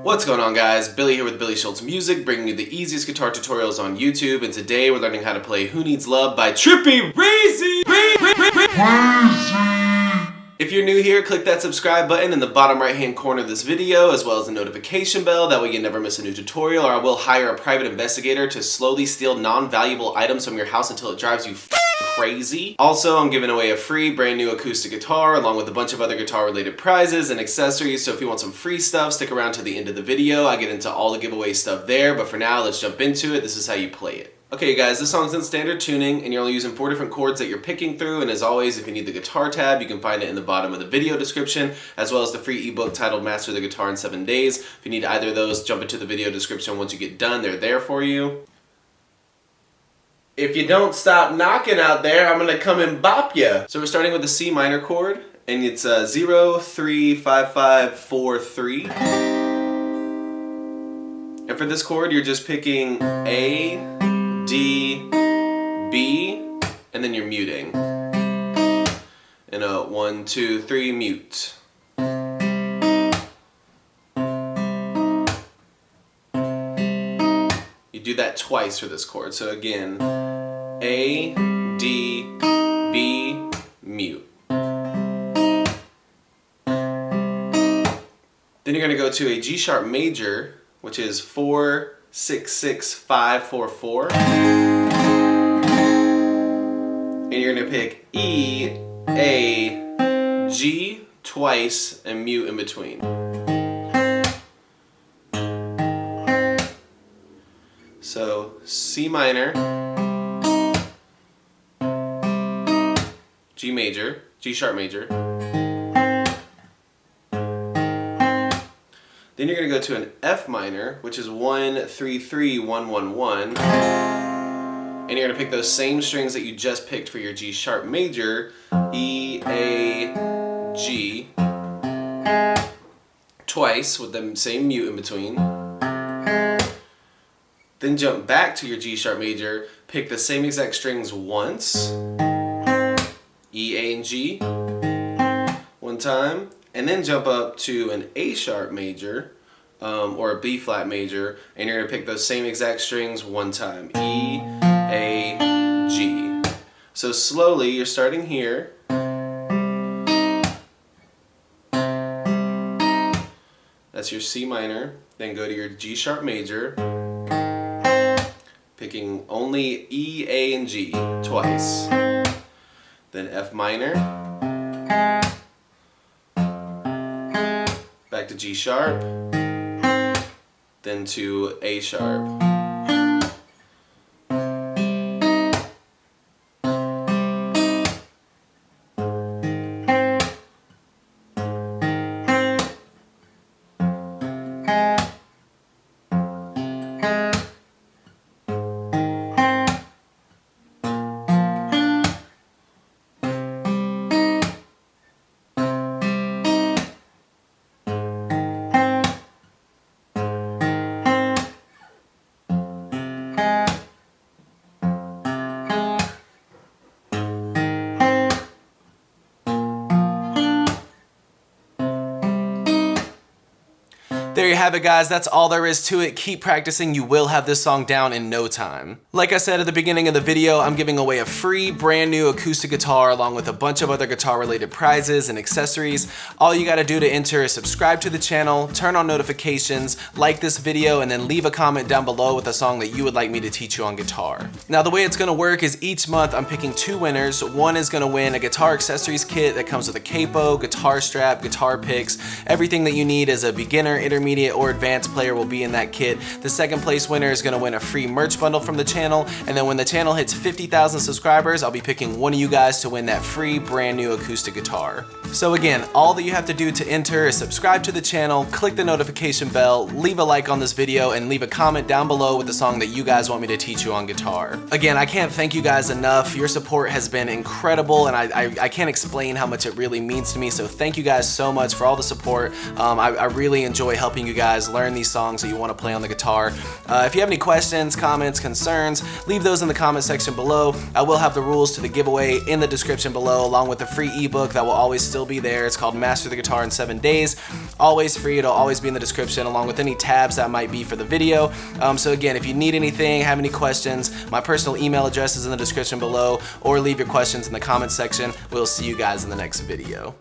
What's going on, guys? Billy here with billyshultzmusic, bringing you the easiest guitar tutorials on YouTube, and today we're learning how to play Who Needs Love by Trippie. If you're new here, click that subscribe button in the bottom right hand corner of this video, as well as the notification bell, that way you never miss a new tutorial, or I will hire a private investigator to slowly steal non-valuable items from your house until it drives you crazy. Also, I'm giving away a free brand new acoustic guitar along with a bunch of other guitar related prizes and accessories, so if you want some free stuff, stick around to the end of the video. I get into all the giveaway stuff there, but for now, let's jump into it. This is how you play it. Okay, you guys, this song's in standard tuning, and you're only using 4 different chords that you're picking through, and as always, if you need the guitar tab, you can find it in the bottom of the video description, as well as the free ebook titled Master the Guitar in 7 Days. If you need either of those, jump into the video description once you get done. They're there for you. If you don't stop knocking out there, I'm gonna come and bop ya. So we're starting with the C minor chord, and it's 0, 3, 5, 5, 4, 3. And for this chord, you're just picking A, D, B, and then you're muting. And a 1, 2, 3, mute. You do that twice for this chord. So again, A, D, B, mute. Then you're gonna go to a G sharp major, which is 4, 6, 6, 5, 4, 4. And you're gonna pick E, A, G twice and mute in between. So C minor, G major, G sharp major. Then you're going to go to an F minor, which is 1, 3, 3, 1, 1, 1. And you're going to pick those same strings that you just picked for your G sharp major, E, A, G, twice with the same mute in between. Then jump back to your G sharp major, pick the same exact strings once, E, A, and G, one time, and then jump up to an A sharp major, or a B flat major, and you're going to pick those same exact strings one time, E, A, G. So slowly, you're starting here, that's your C minor, then go to your G sharp major, picking only E, A, and G twice. Then F minor, back to G sharp, then to A sharp. There you have it, guys. That's all there is to it. Keep practicing. You will have this song down in no time. Like I said at the beginning of the video, I'm giving away a free brand new acoustic guitar along with a bunch of other guitar related prizes and accessories. All you gotta do to enter is subscribe to the channel, turn on notifications, like this video, and then leave a comment down below with a song that you would like me to teach you on guitar. Now, the way it's gonna work is each month I'm picking 2 winners. One is gonna win a guitar accessories kit that comes with a capo, guitar strap, guitar picks. Everything that you need as a beginner, intermediate, or advanced player will be in that kit. The second place winner is going to win a free merch bundle from the channel, and then when the channel hits 50,000 subscribers, I'll be picking one of you guys to win that free brand new acoustic guitar. So again, all that you have to do to enter is subscribe to the channel, click the notification bell, leave a like on this video, and leave a comment down below with the song that you guys want me to teach you on guitar. Again, I can't thank you guys enough. Your support has been incredible, and I can't explain how much it really means to me, so thank you guys so much for all the support. I really enjoy helping you guys learn these songs that you want to play on the guitar. If you have any questions, comments, concerns, leave those in the comment section below. I will have the rules to the giveaway in the description below, along with the free ebook that will always still still be there. It's called Master the Guitar in 7 Days. Always free, it'll always be in the description along with any tabs that might be for the video. So again, if you need anything, have any questions, my personal email address is in the description below, or leave your questions in the comments section. We'll see you guys in the next video.